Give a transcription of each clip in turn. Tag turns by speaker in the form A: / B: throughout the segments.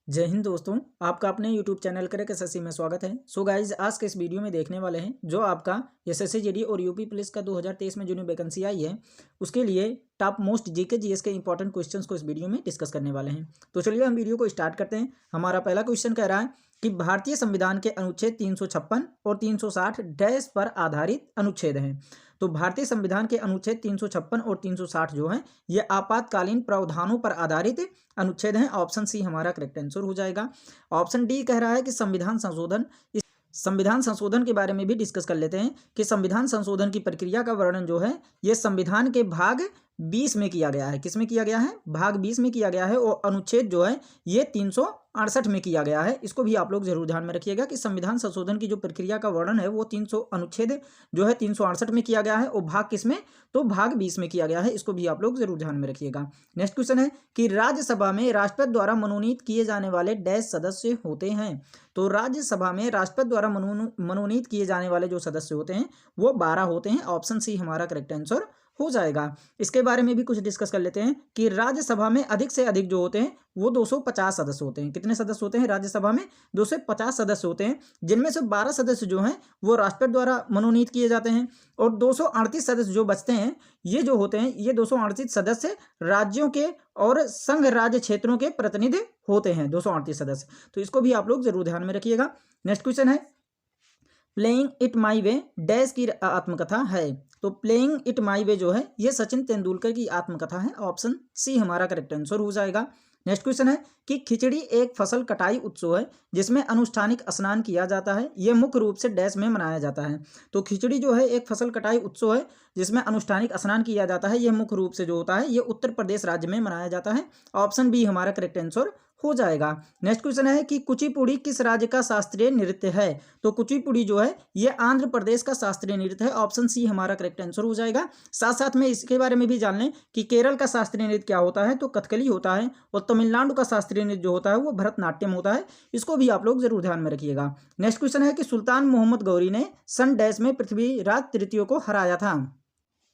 A: जय हिंद दोस्तों, आपका अपने YouTube चैनल क्रैक एसएससी में स्वागत है। सो गाइज, आज के इस वीडियो में देखने वाले हैं जो आपका एसएससी जीडी और यूपी पुलिस का 2023 में जो न्यू वैकेंसी आई है उसके लिए टॉप मोस्ट जीके जीएस के इंपॉर्टेंट क्वेश्चंस को इस वीडियो में डिस्कस करने वाले हैं। तो चलिए हम वीडियो को स्टार्ट करते हैं। हमारा पहला क्वेश्चन कह रहा है कि भारतीय संविधान के अनुच्छेद 356 और 360 डैश पर आधारित अनुच्छेद हैं। तो भारतीय संविधान के अनुच्छेद 356 और 360 जो है ये आपातकालीन प्रावधानों पर आधारित अनुच्छेद हैं। ऑप्शन सी हमारा करेक्ट आंसर हो जाएगा। ऑप्शन डी कह रहा है कि संविधान संशोधन। इस संविधान संशोधन के बारे में भी डिस्कस कर लेते हैं कि संविधान संशोधन की प्रक्रिया का वर्णन जो है ये संविधान के भाग 20 में किया गया है। किस में किया गया है? भाग 20 में किया गया है। और अनुच्छेद जो है ये 368 में किया गया है। इसको भी आप लोग जरूर ध्यान में रखिएगा कि संविधान संशोधन की जो प्रक्रिया का वर्णन है वो 300 अनुच्छेद जो है 368 में किया गया है। और भाग किस में? तो भाग 20 में किया गया है। इसको भी आप लोग जरूर ध्यान में रखिएगा। नेक्स्ट क्वेश्चन है कि राज्यसभा में राष्ट्रपति द्वारा मनोनीत किए जाने वाले डैश सदस्य होते हैं। तो राज्यसभा में राष्ट्रपति द्वारा मनोनीत किए जाने वाले जो सदस्य होते हैं वो 12 होते हैं। ऑप्शन सी हमारा करेक्ट आंसर हो जाएगा। इसके बारे में भी कुछ डिस्कस कर लेते हैं कि राज्यसभा में अधिक से अधिक जो होते हैं वो 250 सदस्य होते हैं। कितने सदस्य होते हैं राज्यसभा में? 250 सदस्य होते हैं, जिनमें से 12 सदस्य जो हैं वो राष्ट्रपति द्वारा मनोनीत किए जाते हैं। और 238 सदस्य जो बचते हैं ये जो होते हैं ये 238 सदस्य राज्यों के और संघ राज्य क्षेत्रों के प्रतिनिधि होते हैं। 238 सदस्य, तो इसको भी आप लोग जरूर ध्यान में रखिएगा। नेक्स्ट क्वेश्चन है playing it my way dash की आत्मकथा है। तो प्लेइंग इट माई वे जो है ये सचिन तेंदुलकर की आत्मकथा है। ऑप्शन सी हमारा करेक्ट आंसर हो जाएगा। नेक्स्ट क्वेश्चन है कि खिचड़ी एक फसल कटाई उत्सव है जिसमें अनुष्ठानिक स्नान किया जाता है। यह मुख्य रूप से डैश में मनाया जाता है। तो खिचड़ी जो है एक फसल कटाई उत्सव है जिसमें अनुष्ठानिक स्नान किया जाता है। यह मुख्य रूप से जो होता है ये उत्तर प्रदेश राज्य में मनाया जाता है। ऑप्शन बी हमारा करेक्ट आंसर हो जाएगा। नेक्स्ट क्वेश्चन है कि कुचिपुड़ी किस राज्य का शास्त्रीय नृत्य है। तो कुचिपुड़ी जो है ये आंध्र प्रदेश का शास्त्रीय नृत्य है। ऑप्शन सी हमारा करेक्ट आंसर हो जाएगा। साथ साथ में इसके बारे में भी जान लें कि केरल का शास्त्रीय नृत्य क्या होता है, तो कथकली होता है। और तमिलनाडु का शास्त्रीय नृत्य जो होता है वो भरतनाट्यम होता है। इसको भी आप लोग जरूर ध्यान में रखिएगा। नेक्स्ट क्वेश्चन है कि सुल्तान मोहम्मद गौरी ने सन डैश में पृथ्वीराज तृतीय को हराया था।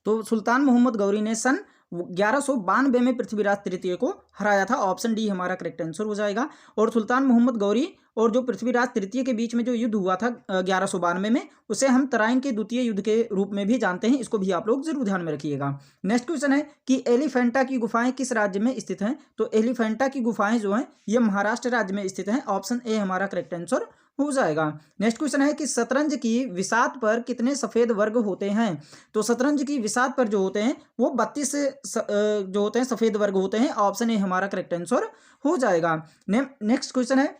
A: तो सुल्तान मोहम्मद गौरी ने सन 1192 में पृथ्वीराज तृतीय को हराया था। ऑप्शन डी हमारा करेक्ट आंसर हो जाएगा। और सुल्तान मोहम्मद गौरी और जो पृथ्वीराज तृतीय के बीच में जो युद्ध हुआ था 1192 में, उसे हम तराइन के द्वितीय युद्ध के रूप में भी जानते हैं। इसको भी आप लोग जरूर ध्यान में रखिएगा। नेक्स्ट क्वेश्चन है कि एलिफेंटा की गुफाएं किस राज्य में स्थित हैं। तो एलिफेंटा की गुफाएं जो हैं ये महाराष्ट्र राज्य में स्थित हैं। ऑप्शन ए हमारा करेक्ट आंसर हो जाएगा। नेक्स्ट क्वेश्चन है कि शतरंज की विसात पर कितने सफेद वर्ग होते हैं। तो शतरंज की विसात पर जो होते हैं वो 32 जो होते हैं सफेद वर्ग होते हैं। ऑप्शन ए हमारा करेक्ट आंसर हो जाएगा। नेक्स्ट क्वेश्चन है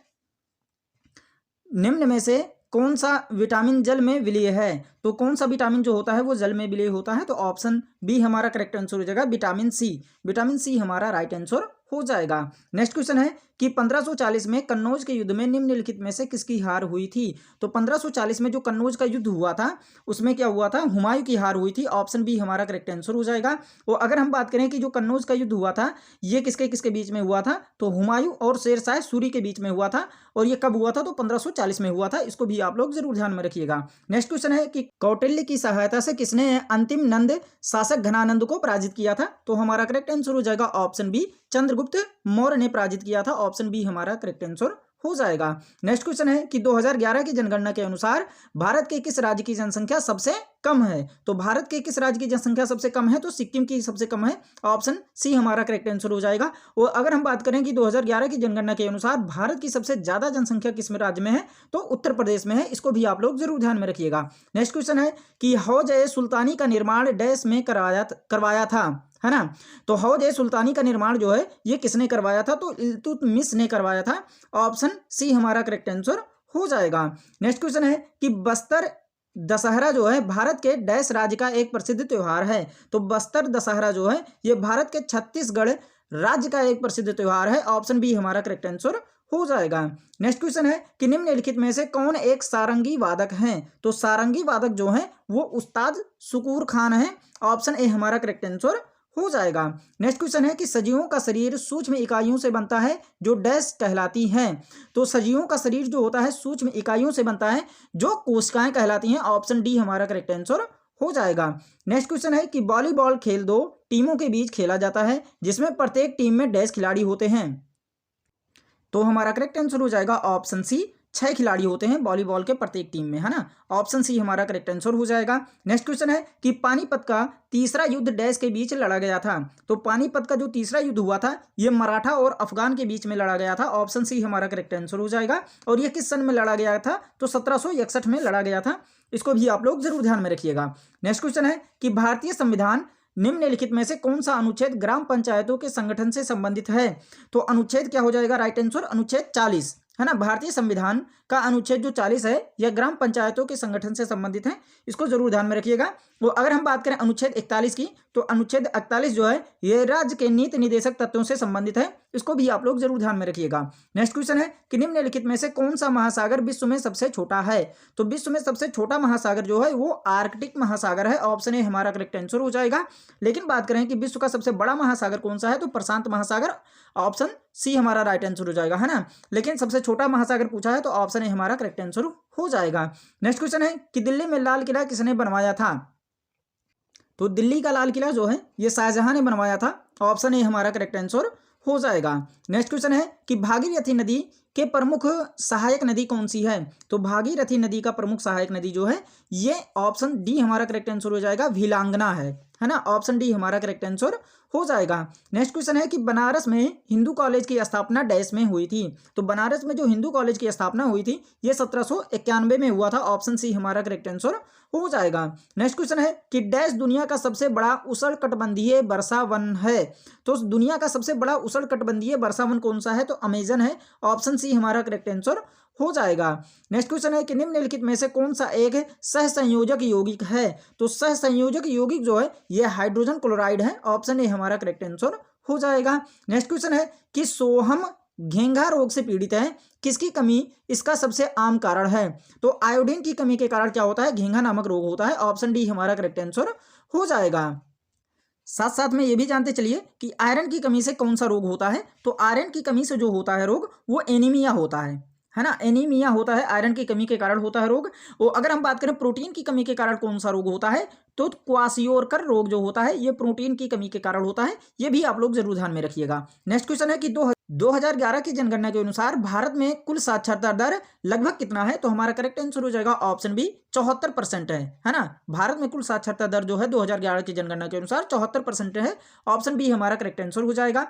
A: निम्न में से कौन सा विटामिन जल में विलीय है। तो कौन सा विटामिन जो होता है वो जल में विलीय होता है। तो ऑप्शन बी हमारा करेक्ट आंसर हो जाएगा, विटामिन सी। विटामिन सी हमारा राइट आंसर हो जाएगा। नेक्स्ट क्वेश्चन है कि 1540 में कन्नौज के युद्ध में निम्नलिखित में से किसकी हार हुई थी। तो 1540 में जो कन्नौज का युद्ध हुआ था उसमें क्या हुआ था? हुमायूं की हार हुई थी। ऑप्शन बी हमारा करेक्ट आंसर हो जाएगा। और अगर हम बात करें कि जो कन्नौज का युद्ध हुआ था ये किसके किसके बीच में हुआ था, तो हुमायूं और शेरशाह सूरी के बीच में हुआ था। और ये कब हुआ था? तो 1540 में हुआ था। इसको भी आप लोग जरूर ध्यान में रखिएगा। नेक्स्ट क्वेश्चन है कि कौटिल्य की सहायता से किसने अंतिम नंद शासक घनानंद को पराजित किया था। तो हमारा करेक्ट आंसर हो जाएगा ऑप्शन बी, चंद्रगुप्त मौर्य ने पराजित किया था। ऑप्शन बी हमारा करेक्ट आंसर हो जाएगा। नेक्स्ट क्वेश्चन है कि 2011 की जनगणना के अनुसार भारत के किस राज्य की जनसंख्या सबसे कम है। तो भारत के किस राज्य की जनसंख्या सबसे कम है? तो सिक्किम की सबसे कम है। ऑप्शन सी हमारा करेक्ट आंसर हो जाएगा। और अगर हम बात करें कि 2011 की जनगणना के अनुसार भारत की सबसे ज्यादा जनसंख्या किस में राज्य में है, तो उत्तर प्रदेश में है। इसको भी आप लोग जरूर ध्यान में रखिएगा। नेक्स्ट क्वेश्चन है कि हौज-ए सुल्तानी का निर्माण डैश में करवाया था, है ना। तो हौज-ए सुल्तानी का निर्माण जो है ये किसने करवाया था? तो इल्तुतमिश ने करवाया था। ऑप्शन सी हमारा करेक्ट आंसर हो जाएगा। नेक्स्ट क्वेश्चन है कि बस्तर दशहरा जो है भारत के डैश राज्य का एक प्रसिद्ध त्योहार है। तो बस्तर दशहरा जो है ये भारत के छत्तीसगढ़ राज्य का एक प्रसिद्ध त्योहार है। ऑप्शन बी हमारा करेक्ट आंसर हो जाएगा। नेक्स्ट क्वेश्चन है कि निम्नलिखित में से कौन एक सारंगी वादक हैं। तो सारंगी वादक जो है वो उस्ताद शुकूर खान है। ऑप्शन ए हमारा करेक्ट आंसर हो जाएगा। नेक्स्ट क्वेश्चन है कि सजीवों का शरीर सूक्ष्म इकाइयों से बनता है जो डैश कहलाती हैं। तो सजीवों का शरीर जो होता है सूक्ष्म इकाइयों से बनता है जो कोशिकाएं कहलाती हैं। ऑप्शन डी हमारा करेक्ट आंसर हो जाएगा। नेक्स्ट क्वेश्चन है कि वॉलीबॉल खेल 2 टीमों के बीच खेला जाता है जिसमें प्रत्येक टीम में डैश खिलाड़ी होते हैं। तो हमारा करेक्ट आंसर हो जाएगा ऑप्शन सी, 6 खिलाड़ी होते हैं वॉलीबॉल के प्रत्येक टीम में, है ना। ऑप्शन सी हमारा करेक्ट आंसर हो जाएगा। नेक्स्ट क्वेश्चन है कि पानीपत का तीसरा युद्ध डैश के बीच लड़ा गया था। तो पानीपत का जो तीसरा युद्ध हुआ था ये मराठा और अफगान के बीच में लड़ा गया था। ऑप्शन सी हमारा करेक्ट आंसर हो जाएगा। और ये किस सन में लड़ा गया था? तो 1761 में लड़ा गया था। इसको भी आप लोग जरूर ध्यान में रखिएगा। नेक्स्ट क्वेश्चन है कि भारतीय संविधान निम्नलिखित में से कौन सा अनुच्छेद ग्राम पंचायतों के संगठन से संबंधित है? तो अनुच्छेद क्या हो जाएगा? राइट आंसर अनुच्छेद 40, है ना। भारतीय संविधान का अनुच्छेद जो 40 है यह ग्राम पंचायतों के संगठन से संबंधित है। इसको जरूर ध्यान में रखिएगा। वो अगर हम बात करें अनुच्छेद 41 की, तो अनुच्छेद 41 जो है ये राज्य के नीति निदेशक तत्वों से संबंधित है। इसको भी आप लोग जरूर ध्यान में रखिएगा। नेक्स्ट क्वेश्चन है कि निम्नलिखित में से कौन सा महासागर विश्व में सबसे छोटा है? तो विश्व में सबसे छोटा महासागर जो है वो आर्कटिक महासागर है। ऑप्शन ए हमारा करेक्ट आंसर हो जाएगा। लेकिन बात करें कि विश्व का सबसे बड़ा महासागर कौन सा है, तो प्रशांत महासागर। ऑप्शन सी हमारा राइट आंसर हो जाएगा, है ना। लेकिन सबसे छोटा महासागर पूछा है तो ऑप्शन ए हमारा करेक्ट आंसर हो जाएगा। नेक्स्ट क्वेश्चन है कि दिल्ली में लाल किला किसने बनवाया था? तो दिल्ली का लाल किला जो है ये शाहजहां ने बनवाया था। ऑप्शन ए हमारा करेक्ट आंसर हो जाएगा। नेक्स्ट क्वेश्चन है कि भागीरथी नदी के प्रमुख सहायक नदी कौन सी है? तो भागीरथी नदी का प्रमुख सहायक नदी जो है ये ऑप्शन डी हमारा करेक्ट आंसर हो जाएगा, भिलांगना है ना। ऑप्शन डी हमारा करेक्ट आंसर हो जाएगा। नेक्स्ट क्वेश्चन है कि बनारस में हिंदू कॉलेज की स्थापना डैश में हुई थी। तो बनारस में जो हिंदू कॉलेज की स्थापना हुई थी ये 1791 में हुआ था। ऑप्शन सी हमारा करेक्ट आंसर हो जाएगा। नेक्स्ट क्वेश्चन है कि डैश दुनिया का सबसे बड़ा उष्णकटिबंधीय वर्षा वन है। तो दुनिया का सबसे बड़ा उष्णकटिबंधीय वर्षा वन कौन सा है? तो अमेजन है। ऑप्शन सी हमारा करेक्ट आंसर हो जाएगा। नेक्स्ट क्वेश्चन है कि निम्नलिखित में से कौन सा एक सहसंयोजक यौगिक है? तो सहसंयोजक यौगिक जो है यह हाइड्रोजन क्लोराइड है। ऑप्शन ए हमारा करेक्ट आंसर हो जाएगा। नेक्स्ट क्वेश्चन है कि सोहम घेंघा रोग से पीड़ित है, किसकी कमी इसका सबसे आम कारण है? तो आयोडीन की कमी के कारण क्या होता है? घेंघा नामक रोग होता है। ऑप्शन डी हमारा करेक्ट आंसर हो जाएगा। साथ साथ में ये भी जानते चलिए कि आयरन की कमी से कौन सा रोग होता है? तो आयरन की कमी से जो होता है रोग वो एनीमिया होता है ना। एनीमिया होता है, आयरन की कमी के कारण होता है रोग। और अगर हम बात करें प्रोटीन की कमी के कारण कौन सा रोग होता है, तो क्वाशियोरकर रोग जो होता है ये प्रोटीन की कमी के कारण होता है। ये भी आप लोग जरूर ध्यान में रखिएगा। नेक्स्ट क्वेश्चन है कि 2011 की जनगणना के अनुसार भारत में कुल साक्षरता दर लगभग कितना है? तो हमारा करेक्ट आंसर हो जाएगा ऑप्शन बी, 74% है ना। भारत में कुल साक्षरता दर जो है 2011 की जनगणना के अनुसार 74% है। ऑप्शन बी हमारा करेक्ट आंसर हो जाएगा।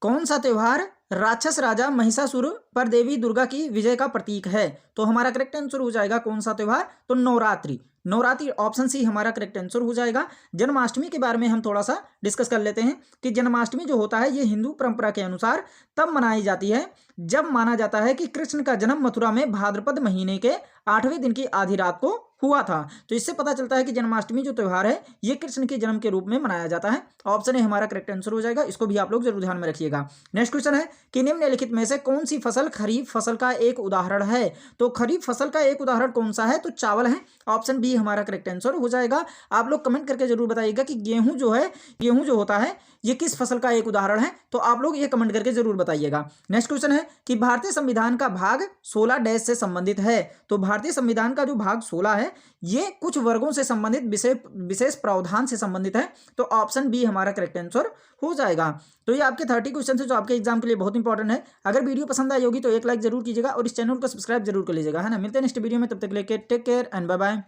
A: कौन सा त्योहार राक्षस राजा महिषासुर पर देवी दुर्गा की विजय का प्रतीक है? तो हमारा करेक्ट आंसर हो जाएगा कौन सा त्योहार? तो नवरात्रि। नवरात्रि ऑप्शन सी हमारा करेक्ट आंसर हो जाएगा। जन्माष्टमी के बारे में हम थोड़ा सा डिस्कस कर लेते हैं कि जन्माष्टमी जो होता है ये हिंदू परंपरा के अनुसार तब मनाई जाती है जब माना जाता है कि कृष्ण का जन्म मथुरा में भाद्रपद महीने के 8वें दिन की आधी रात को हुआ था। तो इससे पता चलता है कि जन्माष्टमी जो त्यौहार है ये कृष्ण के जन्म के रूप में मनाया जाता है। ऑप्शन ए हमारा करेक्ट आंसर हो जाएगा। इसको भी आप लोग जरूर ध्यान में रखिएगा। नेक्स्ट क्वेश्चन है कि निम्नलिखित में से कौन सी फसल खरीफ फसल का एक उदाहरण है? तो खरीफ फसल का एक उदाहरण कौन सा है? तो चावल है। ऑप्शन बी हमारा करेक्ट आंसर हो जाएगा। आप लोग कमेंट करके जरूर बताइएगा कि गेहूं जो होता है ये किस फसल का एक उदाहरण है? तो आप लोग ये कमेंट करके जरूर बताइएगा। नेक्स्ट क्वेश्चन है कि भारतीय संविधान का भाग 16 डैश से संबंधित है। तो भारतीय संविधान का जो भाग 16 है ये कुछ वर्गों से संबंधित विशेष प्रावधान से संबंधित है। तो ऑप्शन बी हमारा करेक्ट आंसर हो जाएगा। तो ये आपके 30 क्वेश्चन है जो आपके एग्जाम के लिए बहुत इंपॉर्टेंट है। अगर वीडियो पसंद आई होगी तो एक लाइक जरूर कीजिएगा और इस चैनल को सब्सक्राइब जरूर कर लीजिएगा, है ना। मिलते हैं नेक्स्ट वीडियो में, तब तक लेके take care and bye bye.